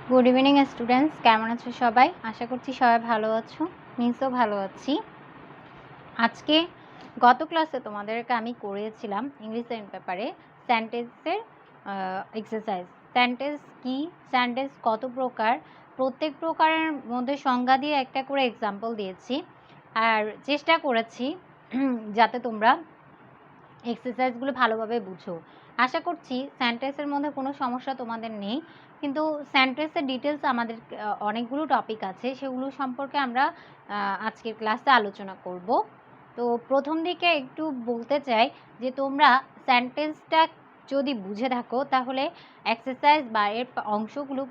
Good evening students, কেমন আছো সবাই? আশা করছি সবাই ভালো আছো। মিসও ভালো আছি। আজকে গত ক্লাসে তোমাদেরকে আমি করিয়েছিলাম ইংলিশ পেপারে সেন্টেন্সের এক্সারসাইজ। সেন্টেন্স কি, সেন্টেন্স কত প্রকার, প্রত্যেক প্রকারের মধ্যে সংজ্ঞা দিয়ে একটা করে এক্সাম্পল দিয়েছি, আর চেষ্টা করেছি যাতে তোমরা এক্সারসাইজগুলো ভালোভাবে বুঝো। আশা করছি সেন্টেন্সের মধ্যে কোনো সমস্যা তোমাদের নেই, কিন্তু সেন্টেন্সের ডিটেলস আমাদের অনেকগুলো টপিক আছে, সেগুলো সম্পর্কে আমরা আজকের ক্লাসে আলোচনা করব। তো প্রথম দিকে একটু বলতে চাই যে তোমরা সেন্টেন্সটা যদি বুঝে থাকো তাহলে এক্সারসাইজ বা এর অংশগুলো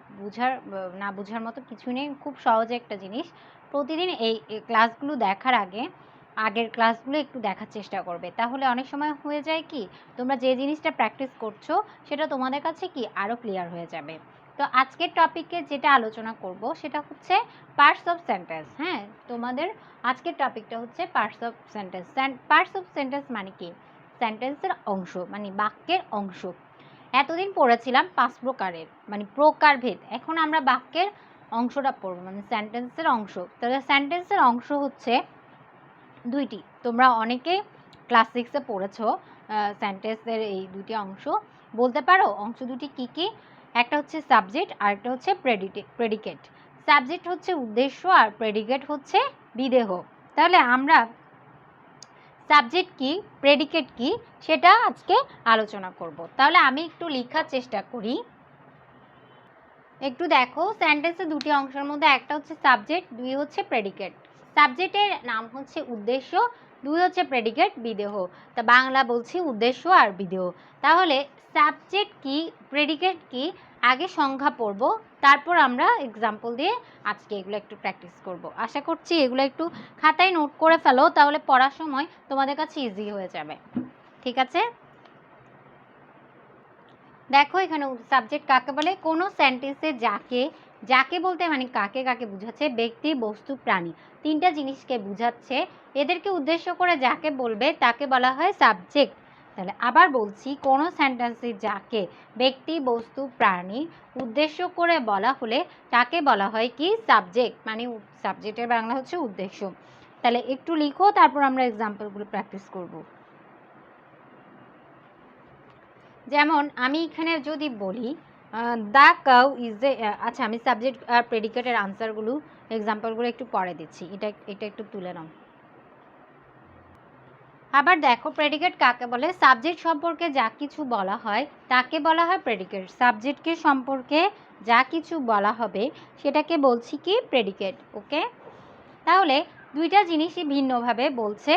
না বোঝার মতো কিছু নেই। খুব সহজে একটা জিনিস। প্রতিদিন এই ক্লাসগুলো দেখার আগের ক্লাসগুলো একটু দেখার চেষ্টা করবে, তাহলে অনেক সময় হয়ে যায় কি তোমরা যে জিনিসটা প্র্যাকটিস করছো সেটা তোমাদের কাছে কি আরও ক্লিয়ার হয়ে যাবে। তো আজকের টপিকে যেটা আলোচনা করব সেটা হচ্ছে পার্টস অফ সেন্টেন্স। হ্যাঁ, তোমাদের আজকের টপিকটা হচ্ছে parts of sentence. Parts of sentence মানে কি? সেন্টেন্সের অংশ, মানে বাক্যের অংশ। এতদিন পড়েছিলাম 5 প্রকারের, মানে প্রকারভেদ। এখন আমরা বাক্যের অংশটা পড়ব, মানে সেন্টেন্সের অংশ। তাহলে সেন্টেন্সের অংশ হচ্ছে দুইটি। তোমরা অনেকে ক্লাস 6-এ পড়েছো সেন্টেন্সের এই দুটি অংশ। বলতে পারো অংশ দুটি কি কি? একটা হচ্ছে সাবজেক্ট আর একটা হচ্ছে প্রেডিকেট। সাবজেক্ট হচ্ছে উদ্দেশ্য আর প্রেডিকেট হচ্ছে বিধেয়। তাহলে আমরা সাবজেক্ট কি, প্রেডিকেট কি, সেটা আজকে আলোচনা করব। তাহলে আমি একটু লেখার চেষ্টা করি। একটু দেখো, সেন্টেন্সের দুটি অংশের মধ্যে একটা হচ্ছে সাবজেক্ট, দুই হচ্ছে প্রেডিকেট। সাবজেক্টের নাম হচ্ছে উদ্দেশ্য, দুই হচ্ছে প্রেডিকেট বিধেয়। তা বাংলা বলছি উদ্দেশ্য আর বিধেয়। তাহলে সাবজেক্ট কি, প্রেডিকেট কি, আগে সংজ্ঞা পড়ব, তারপর আমরা এক্সাম্পল দিয়ে আজকে এগুলো একটু প্র্যাকটিস করব। আশা করছি এগুলো একটু খাতায় নোট করে ফেলো, তাহলে পড়ার সময় তোমাদের কাছে ইজি হয়ে যাবে। ঠিক আছে? দেখো এখানে সাবজেক্ট কাকে বলে? কোনো সেন্টেন্সে যাকে বলতে মানে কাকে কাকে বোঝাচ্ছে? ব্যক্তি, বস্তু, প্রাণী, তিনটা জিনিসকে বোঝাচ্ছে। এদেরকে উদ্দেশ্য করে যাকে বলবে তাকে বলা হয় সাবজেক্ট। তাহলে আবার বলছি, কোনো সেন্টেন্সে যাকে ব্যক্তি, বস্তু, প্রাণী উদ্দেশ্য করে বলা হলে তাকে বলা হয় কি? সাবজেক্ট। মানে সাবজেক্টের বাংলা হচ্ছে উদ্দেশ্য। তাহলে একটু লিখো, তারপর আমরা এক্সাম্পলগুলো প্র্যাকটিস করব। যেমন আমি এখানে যদি বলি দ্য কাউ ইজ এ, আচ্ছা আমি সাবজেক্ট আর প্রেডিকেটের আনসারগুলো এক্সাম্পলগুলো একটু পরে দিচ্ছি, এটা একটু তুলে নাও। আবার দেখো, প্রেডিকেট কাকে বলে? সাবজেক্ট সম্পর্কে যা কিছু বলা হয় তাকে বলা হয় প্রেডিকেট। সাবজেক্টকে সম্পর্কে যা কিছু বলা হবে সেটাকে বলছি কি? প্রেডিকেট। ওকে, তাহলে দুইটা জিনিসই ভিন্নভাবে বলছে।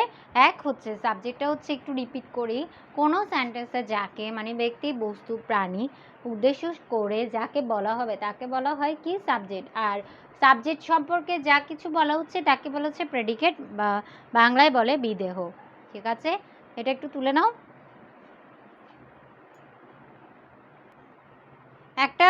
এক হচ্ছে সাবজেক্টটা হচ্ছে, একটু রিপিট করি, কোনো সেন্টেন্সে যাকে মানে ব্যক্তি, বস্তু, প্রাণী উদ্দেশ্য করে যাকে বলা হবে তাকে বলা হয় কি? সাবজেক্ট। আর সাবজেক্ট সম্পর্কে যা কিছু বলা হচ্ছে তাকে বলা হচ্ছে প্রেডিকেট, বা বাংলায় বলে বিধেয়। ঠিক আছে, এটা একটু তুলে নাও। একটা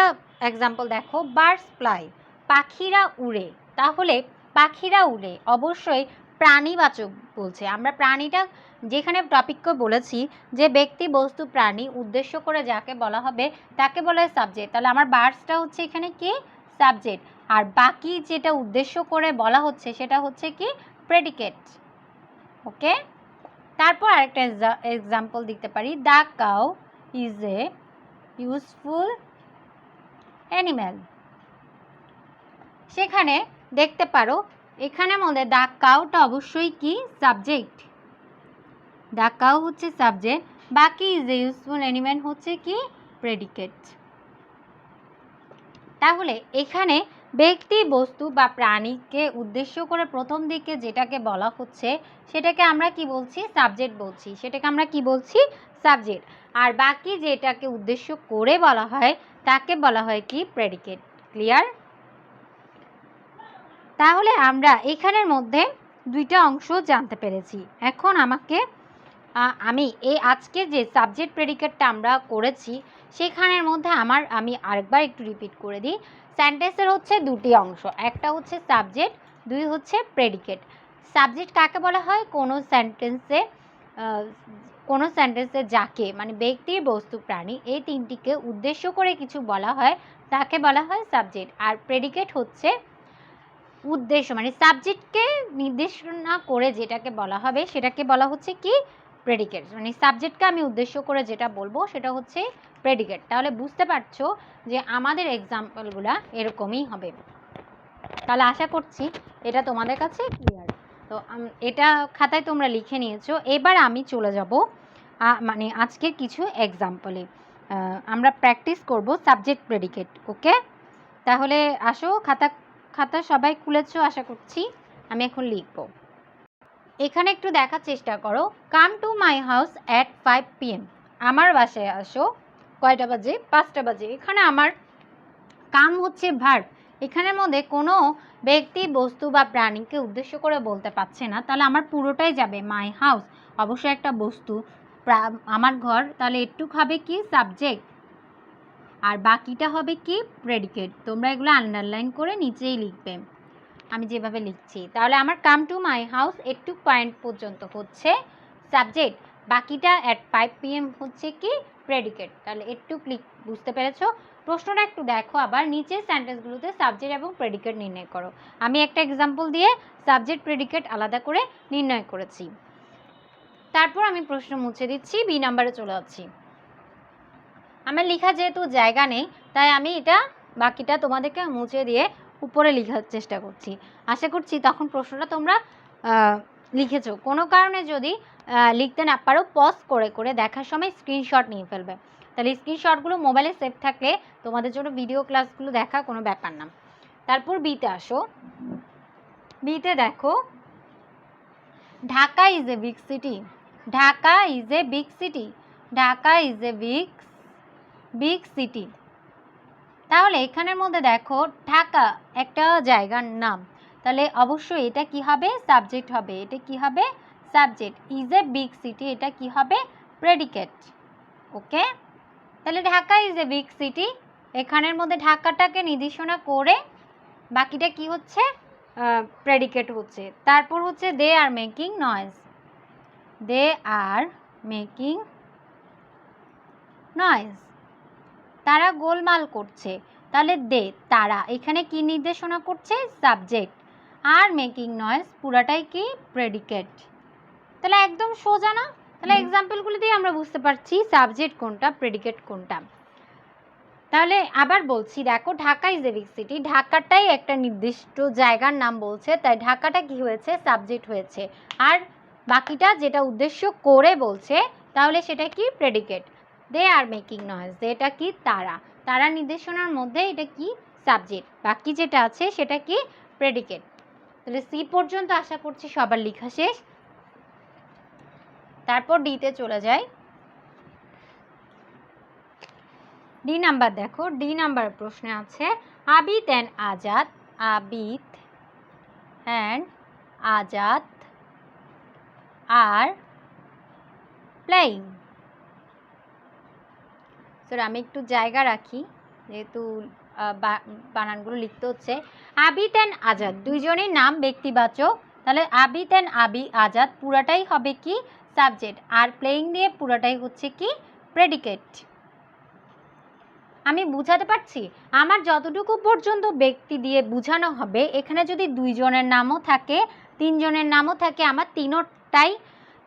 এক্সাম্পল দেখো, বার্ডস ফ্লাই, পাখিরা উড়ে। তাহলে পাখিরা উড়ে অবশ্যই প্রাণীবাচক বলছে। আমরা প্রাণীটা যেখানে টপিককে বলেছি যে ব্যক্তি, বস্তু, প্রাণী উদ্দেশ্য করে যাকে বলা হবে তাকে বলা হয় সাবজেক্ট। তাহলে আমার বার্ডসটা হচ্ছে এখানে কি? সাবজেক্ট। আর বাকি যেটা উদ্দেশ্য করে বলা হচ্ছে সেটা হচ্ছে কি? প্রেডিকেট। ওকে, তারপর আরেকটা এক্সাম্পল দিতে পারি, the cow is a useful animal. সেখানে দেখতে পারো এখানের মধ্যে দ্য কাউটা অবশ্যই কি? সাবজেক্ট। দ্য কাউ হচ্ছে সাবজেক্ট, বাকি ইজ এ ইউজফুল অ্যানিম্যাল হচ্ছে কি? প্রেডিকেট। তাহলে এখানে ব্যক্তি, বস্তু বা প্রাণীকে উদ্দেশ্য করে প্রথম দিকে যেটাকে বলা হচ্ছে সেটাকে আমরা কি বলছি? সাবজেক্ট বলছি। সেটাকে আমরা কি বলছি? সাবজেক্ট। আর বাকি যেটাকে উদ্দেশ্য করে বলা হয় তাকে বলা হয় কি? প্রেডিকেট। ক্লিয়ার? তাহলে আমরা এখানের মধ্যে দুইটা অংশ জানতে পেরেছি। এখন আমি আজকে যে সাবজেক্ট প্রেডিকেটটা আমরা করেছি সেখানের মধ্যে আমি আরেকবার একটু রিপিট করে দিই। সেন্টেন্সের হচ্ছে দুটি অংশ, একটা হচ্ছে সাবজেক্ট, দুই হচ্ছে প্রেডিকেট। সাবজেক্ট কাকে বলা হয়? কোনো সেন্টেন্সে যাকে মানে ব্যক্তি, বস্তু, প্রাণী এই তিনটিকে উদ্দেশ্য করে কিছু বলা হয় তাকে বলা হয় সাবজেক্ট। আর প্রেডিকেট হচ্ছে উদ্দেশ্য, মানে সাবজেক্টকে নির্দেশনা করে যেটাকে বলা হবে সেটাকে বলা হচ্ছে কি প্রেডিকেট। মানে সাবজেক্টকে আমি উদ্দেশ্য করে যেটা বলবো সেটা হচ্ছে প্রেডিকেট। তাহলে বুঝতে পারছো যে আমাদের এক্সাম্পলগুলো এরকমই হবে। তাহলে আশা করছি এটা তোমাদের কাছে ক্লিয়ার। তো এটা খাতায় তোমরা লিখে নিয়েছো। এবার আমি চলে যাব মানে আজকের কিছু এক্সাম্পলে। আমরা প্র্যাকটিস করব সাবজেক্ট প্রেডিকেট। ওকে, তাহলে আসো, খাতা সবাই খুলেছো আশা করছি। আমি এখন লিখব। এখানে একটু দেখার চেষ্টা করো। Come to my house at 5 PM। আমার বাসায় আসো কয়টা বাজে? 5টা বাজে। এখানে আমার কাম হচ্ছে ভার্ব। এখানের মধ্যে কোনো ব্যক্তি, বস্তু বা প্রাণীকে উদ্দেশ্য করে বলতে পারছে না, তাহলে আমার পুরোটাই যাবে মাই হাউস, অবশ্যই একটা বস্তু, আমার ঘর, তাহলে একটু হবে কি সাবজেক্ট, আর বাকিটা হবে কি প্রেডিকেট। তোমরা এগুলো আন্ডারলাইন করে নিচেই লিখবে আমি যেভাবে লিখছি। তাহলে আমার কাম টু মাই হাউস একটু পয়েন্ট পর্যন্ত হচ্ছে সাবজেক্ট, বাকিটা অ্যাট 5 PM হচ্ছে কি প্রেডিকেট। তাহলে একটু বুঝতে পেরেছো? প্রশ্নটা একটু দেখো আবার, নিচের সেন্টেন্সগুলোতে সাবজেক্ট এবং প্রেডিকেট নির্ণয় করো। আমি একটা এক্সাম্পল দিয়ে সাবজেক্ট প্রেডিকেট আলাদা করে নির্ণয় করেছি। তারপর আমি প্রশ্ন মুছে দিচ্ছি, বি নাম্বারে চলে যাচ্ছি। আমার লেখা যেহেতু জায়গা নেই তাই আমি এটা বাকিটা তোমাদেরকে মুছে দিয়ে উপরে লেখার চেষ্টা করছি। আশা করছি তখন প্রশ্নটা তোমরা লিখেছো। কোনো কারণে যদি লিখতে না পারো পজ করে করে দেখার সময় স্ক্রিনশট নিয়ে ফেলবে। তাহলে স্ক্রিনশটগুলো মোবাইলে সেভ থাকলে তোমাদের জন্য ভিডিও ক্লাসগুলো দেখা কোনো ব্যাপার না। তারপর বিতে আসো। বিতে দেখো, Dhaka is a big city. Dhaka is a big city. Dhaka is a big city. তাহলে এখানের মধ্যে দেখো ঢাকা একটা জায়গার নাম, তাহলে অবশ্যই এটা কি হবে সাবজেক্ট হবে। এটা কি হবে subject. Is a big city এটা কি হবে প্রেডিকেট। ওকে, তাহলে Dhaka is a big city, এখানের মধ্যে ঢাকাটাকে নির্দেশনা করে বাকিটা কি হচ্ছে প্রেডিকেট হচ্ছে। তারপর হচ্ছে they are making noise. They are making noise, তারা গোলমাল করছে। তাহলে দে তারা এখানে কি নির্দেশনা করছে সাবজেক্ট, আর মেকিং নয়েজ পুরাটাই কি প্রেডিকেট। তাহলে একদম সোজা না? তাহলে এক্সাম্পলগুলো দিয়ে আমরা বুঝতে পারছি সাবজেক্ট কোনটা প্রেডিকেট কোনটা। তাহলে আবার বলছি, দেখো Dhaka is a big city, ঢাকাটাই একটা নির্দিষ্ট জায়গার নাম বলছে, তাই ঢাকাটা কি হয়েছে সাবজেক্ট হয়েছে। আর বাকিটা যেটা উদ্দেশ্য করে বলছে তাহলে সেটা কি predicate. They are making noise, এটা কি তারা, তারা নির্দেশনার মধ্যে এটা কি সাবজেক্ট, বাকি যেটা আছে সেটা কি প্রেডিকেট। তাহলে সি পর্যন্ত আশা করছি সবার লেখা শেষ। তারপর ডিতে চলে যাই। ডি নাম্বার দেখো, ডি নাম্বার প্রশ্নে আছে Abid and Azad. Abid and Azad are playing. Sir আমি একটু জায়গা রাখি যেহেতু বানানগুলো লিখতে হচ্ছে। আবিদ অ্যান্ড আজাদ দুইজনের নাম ব্যক্তিবাচক, তাহলে আবিদ অ্যান্ড আজাদ পুরাটাই হবে কি সাবজেক্ট, আর প্লেয়িং দিয়ে পুরাটাই হচ্ছে কি প্রেডিকেট। আমি বুঝাতে পারছি? আমার যতটুকু পর্যন্ত ব্যক্তি দিয়ে বোঝানো হবে, এখানে যদি দুইজনের নামও থাকে তিনজনের নামও থাকে, আমার তিনোটাই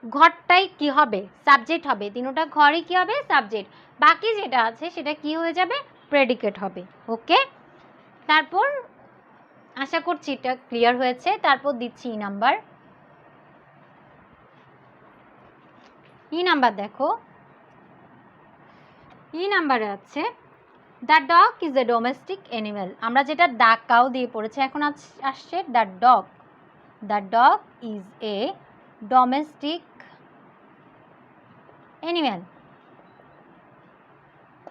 ঘরটাই কি হবে সাবজেক্ট হবে, তিনোটা ঘরই কি হবে সাবজেক্ট, বাকি যেটা আছে সেটা কি হয়ে যাবে প্রেডিকেট হবে। ওকে, তারপর আশা করছি এটা ক্লিয়ার হয়েছে। তারপর দিচ্ছি ই নাম্বার। ই নাম্বার দেখো, ই নাম্বারে আছে the dog is a domestic animal. আমরা যেটা দ্য কাউ দিয়ে পড়েছি এখন আসছে the dog. The dog is a domestic animal.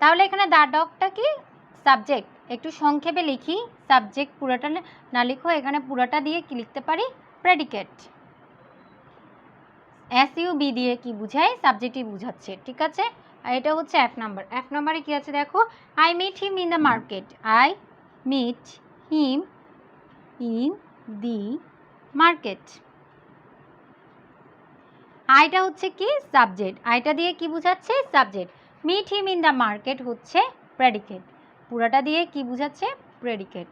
তাহলে এখানে দ্য ডগটা কি সাবজেক্ট। একটু সংক্ষেপে লিখি, সাবজেক্ট পুরোটা না লিখো, এখানে পুরোটা দিয়ে কি লিখতে পারি প্রেডিকেট। SUB দিয়ে কি বুঝায় সাবজেক্টই বুঝাচ্ছে, ঠিক আছে। আর এটা হচ্ছে F নাম্বার। F নাম্বারে কি আছে দেখো, I meet him in the market. I meet him in the market. আইটা হচ্ছে কি সাবজেক্ট, আইটা দিয়ে কি বুঝাচ্ছে subject. Meet him in the market হচ্ছে প্রেডিকেট। পুরাটা দিয়ে কি বোঝাচ্ছে? প্রেডিকেট।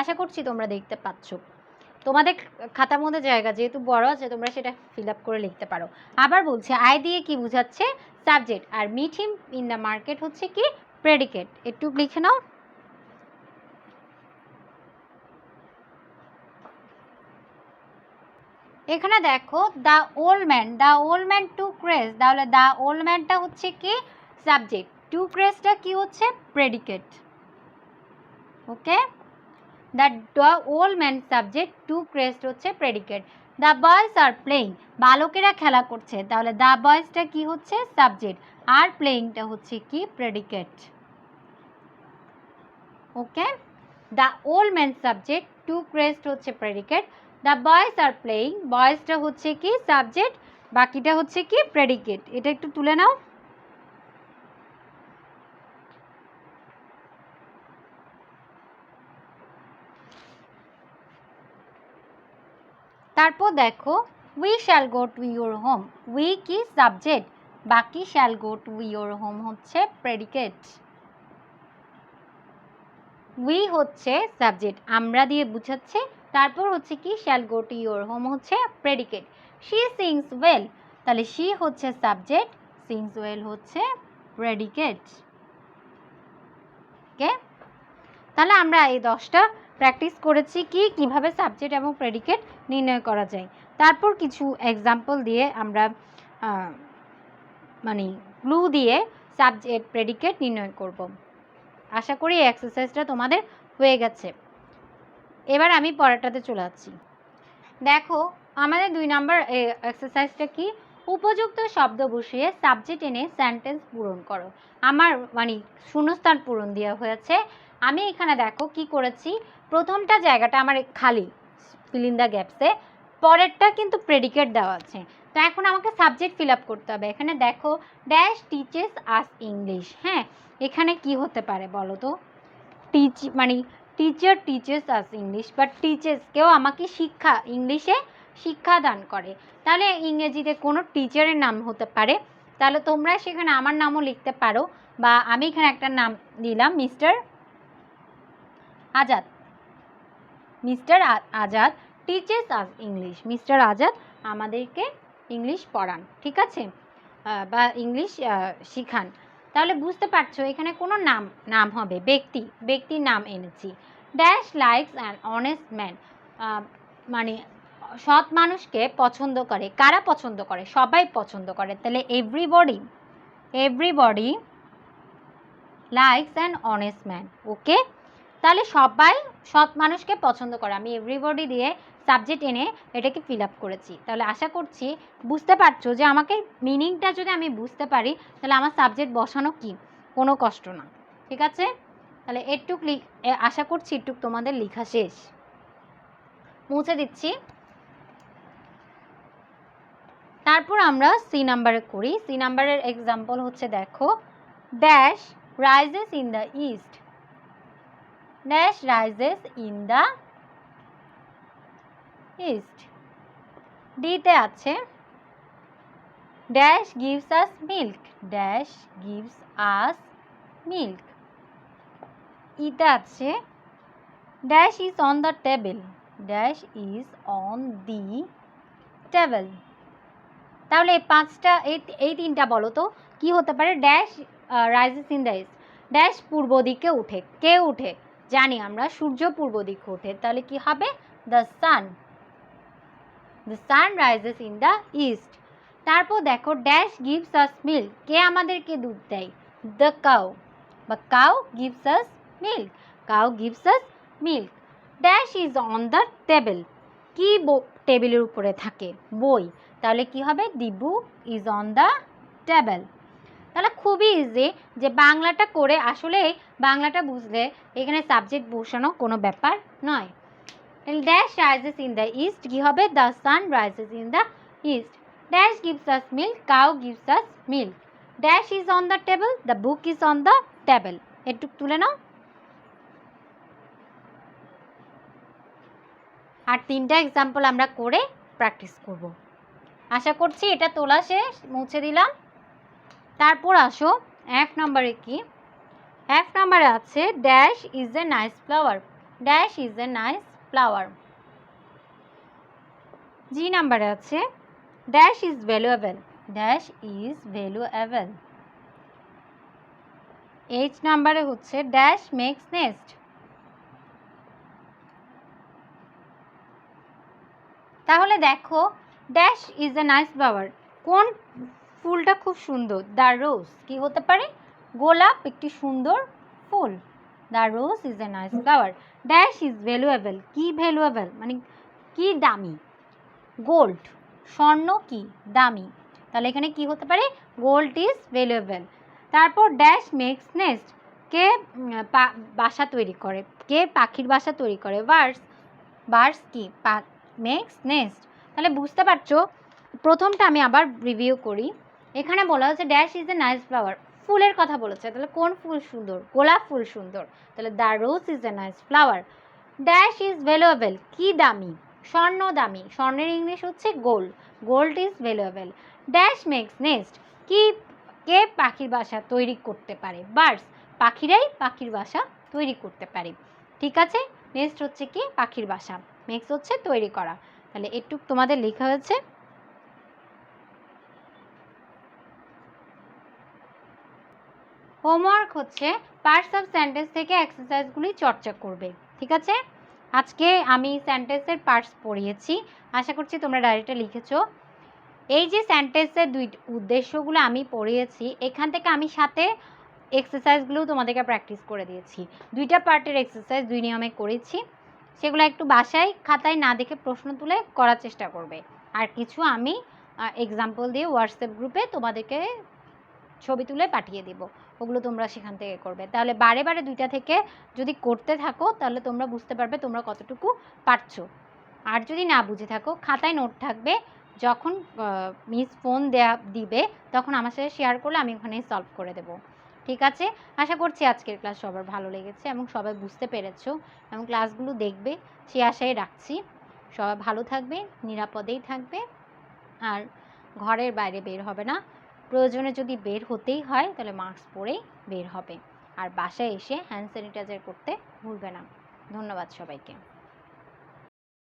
আশা করছি তোমরা দেখতে পাচ্ছ। তোমাদের খাতার মধ্যে জায়গা যেহেতু বড় আছে, তোমরা সেটা ফিল আপ করে লিখতে পারো। আবার বলছে আই দিয়ে কি বোঝাচ্ছে? সাবজেক্ট। আর meet him in the market হচ্ছে কি? প্রেডিকেট। একটু লিখে নাও। এখানে দেখো the old man took rest, তাহলে দ্য ওল্ড ম্যানটা হচ্ছে কি? সাবজেক্ট। টুক রেস্টটা কি হচ্ছে? Predicate. Okay, the old man subject, took rest হচ্ছে predicate. The boys are playing, বালকেরা খেলা করছে, তাহলে দ্য বয়েজটা কি হচ্ছে? সাবজেক্ট। আর প্লেইংটা হচ্ছে কি? Predicate. Okay, the old man subject, took rest হচ্ছে predicate. The boys are playing, বয়েজটা হচ্ছে কি? সাবজেক্ট, বাকিটা হচ্ছে কি? প্রেডিকেট। এটা একটু তুলে নাও। তারপর দেখো we shall go to your home, we কি? সাবজেক্ট, বাকি shall go to your home হচ্ছে প্রেডিকেট। উই হচ্ছে সাবজেক্ট, আমরা দিয়ে বুঝাচ্ছে। তারপর হচ্ছে কি? Shall go to your home হচ্ছে প্রেডিকেট। শি সিংস ওয়েল, তাহলে শি হচ্ছে সাবজেক্ট, সিংস ওয়েল হচ্ছে প্রেডিকেট। ওকে, তাহলে আমরা এই 10টা প্র্যাকটিস করেছি কি কিভাবে সাবজেক্ট এবং প্রেডিকেট নির্ণয় করা যায়। তারপর কিছু এক্সাম্পল দিয়ে আমরা মানে ক্লু দিয়ে সাবজেক্ট প্রেডিকেট নির্ণয় করব। আশা করি এই এক্সারসাইজটা তোমাদের হয়ে গেছে। এবার আমি পরেরটাতে চলে যাচ্ছি। দেখো আমাদের 2 নম্বর এক্সারসাইজটা কি? উপযুক্ত শব্দ বসিয়ে সাবজেক্ট এনে সেন্টেন্স পূরণ করো। আমার মানে শূন্যস্থান পূরণ দেওয়া হয়েছে। আমি এখানে দেখো কি করেছি, প্রথমটা জায়গাটা আমার খালি, ফিল ইন দ্য গ্যাপসে, পরেরটা কিন্তু প্রেডিকেট দেওয়া আছে। তো এখন আমাকে সাবজেক্ট ফিল আপ করতে হবে। এখানে দেখো ড্যাশ টিচেস আস ইংলিশ। হ্যাঁ, এখানে কি হতে পারে বলো তো? মানে teacher teaches us English, but teaches কেউ আমাকে ইংলিশে শিক্ষাদান করে, তাহলে ইংরেজিতে কোনো টিচারের নাম হতে পারে। তাহলে তোমরা সেখানে আমার নামও লিখতে পারো, বা আমি এখানে একটা নাম দিলাম mister Azad. Mister Azad teaches us English, mister Azad আমাদেরকে ইংলিশ পড়ান, ঠিক আছে, বা ইংলিশ শিখান। তাহলে বুঝতে পারছো এখানে কোনো নাম হবে, ব্যক্তির নাম এনেছি। Dash likes an honest man, মানে সৎ মানুষকে পছন্দ করে। কারা পছন্দ করে? সবাই পছন্দ করে। তাহলে everybody likes an honest man. Okay, তাহলে সবাই সৎ মানুষকে পছন্দ করে। আমি এভরিবডি দিয়ে সাবজেক্ট এনে এটাকে ফিল আপ করেছি। তাহলে আশা করছি বুঝতে পারছো যে আমাকে মিনিংটা যদি আমি বুঝতে পারি তাহলে আমার সাবজেক্ট বসানো কি কোনো কষ্ট না, ঠিক আছে। তাহলে আশা করছি একটুক তোমাদের লেখা শেষ, মুছে দিচ্ছি। তারপর আমরা সি নাম্বারে করি। সি নাম্বারের এক্সাম্পল হচ্ছে দেখো dash rises in the east, dash rises in the east. ডিতে আছে dash gives us milk, dash gives us milk. ইতে আছে dash is on the table, dash is on the table. তাহলে এই তিনটা বলো তো কি হতে পারে? Dash rises in the east, dash পূর্ব দিকে উঠে। কে উঠে? জানি আমরা, সূর্য পূর্ব দিকে ওঠে। তাহলে কি হবে? The sun, the sun rises in the east. তারপর দেখো ড্যাশ গিভস আস মিল্ক, কে আমাদেরকে দুধ দেয়? দ্য কাউ, বা cow gives us milk, cow gives us milk. Dash is on the table, কি টেবিলের উপরে থাকে? বই। তাহলে কি হবে? The book is on the table. তাহলে খুবই ইজি যে বাংলাটা করে, আসলে বাংলাটা বুঝলে এখানে সাবজেক্ট বসানো কোনো ব্যাপার নয়। Dash rises in the east কি হবে? The sun rises in the east. Dash gives us milk, cow gives us milk. Dash is on the table, the book is on the table. একটু তুলে নাও। আর 3টা example আমরা করে practice করব। আশা করছি এটা তোলা শেষ, মুছে দিলাম। তারপর আসো 1 নম্বরে কি F নাম্বারে আছে dash is a nice flower, dash is a nice flower. G নাম্বারে আছে dash is valuable, dash is valuable. H নাম্বারে হচ্ছে ড্যাশ মেক্স নেস্ট। তাহলে দেখো dash is a nice flower, কোন ফুলটা খুব সুন্দর? The rose. কি হতে পারে? গোলাপ একটি সুন্দর ফুল। The rose is a nice flower. Dash is valuable, কি ভ্যালুয়েবল মানে কি দামি? গোল্ড, স্বর্ণ কি দামি, তাহলে এখানে কি হতে পারে? Gold is valuable. তারপর ড্যাশ মেক্স নেস্ট, কে বাসা তৈরি করে, কে পাখির বাসা তৈরি করে? বার্ডস। বার্ডস কি মেক্স নেস্ট। তাহলে বুঝতে পারছো, প্রথমটা আমি আবার রিভিউ করি। এখানে বলা হচ্ছে dash is a nice flower, ফুলের কথা বলেছে, তাহলে কোন ফুল সুন্দর? গোলাপ ফুল সুন্দর, তাহলে the rose is a nice flower. Dash is valuable, কি দামি? স্বর্ণ দামি, স্বর্ণের ইংলিশ হচ্ছে gold, gold is valuable. Dash makes nest, কি কে পাখির বাসা তৈরি করতে পারে? বার্ডস, পাখিরাই পাখির বাসা তৈরি করতে পারে। ঠিক আছে, নেক্সট হচ্ছে কি? পাখির বাসা। মেক্স হচ্ছে তৈরি করা। তাহলে এটুক তোমাদের লেখা হয়েছে। হোমওয়ার্ক হচ্ছে পার্টস অফ সেন্টেন্স থেকে এক্সারসাইজগুলি চর্চা করবে। ঠিক আছে, আজকে আমি সেন্টেন্সের পার্টস পড়িয়েছি, আশা করছি তোমরা ডায়েরিটা লিখেছো। এই যে সেন্টেন্সের দুই উদ্দেশ্যগুলো আমি পড়িয়েছি, এখান থেকে আমি সাথে এক্সারসাইজগুলোও তোমাদেরকে প্র্যাকটিস করে দিয়েছি। দুইটা পার্টের এক্সারসাইজ দুই নিয়মে করেছি, সেগুলো একটু বাসায় খাতায় না দেখে প্রশ্ন তুলে করার চেষ্টা করবে। আর কিছু আমি এক্সাম্পল দিয়ে হোয়াটসঅ্যাপ গ্রুপে তোমাদেরকে ছবি তুলে পাঠিয়ে দেব, ওগুলো তোমরা সেখান থেকে করবে। তাহলে বারে বারে দুইটা থেকে যদি করতে থাকো তাহলে তোমরা বুঝতে পারবে তোমরা কতটুকু পারছো। আর যদি না বুঝে থাকো, খাতায় নোট থাকবে, যখন মিস ফোন দিবে তখন আমার সাথে শেয়ার করলে আমি ওখানেই সলভ করে দেব। ঠিক আছে, আশা করছি আজকের ক্লাস সবার ভালো লেগেছে এবং সবাই বুঝতে পেরেছো এবং ক্লাসগুলো দেখবে সে আশায় রাখছি। সবাই ভালো থাকবে, নিরাপদেই থাকবে, আর ঘরের বাইরে বের হবে না। প্রয়োজনে যদি বের হতেই হয় তাহলে মাস্ক পরেই বের হবে, আর বাসায় এসে হ্যান্ড স্যানিটাইজার করতে ভুলবে না। ধন্যবাদ সবাইকে।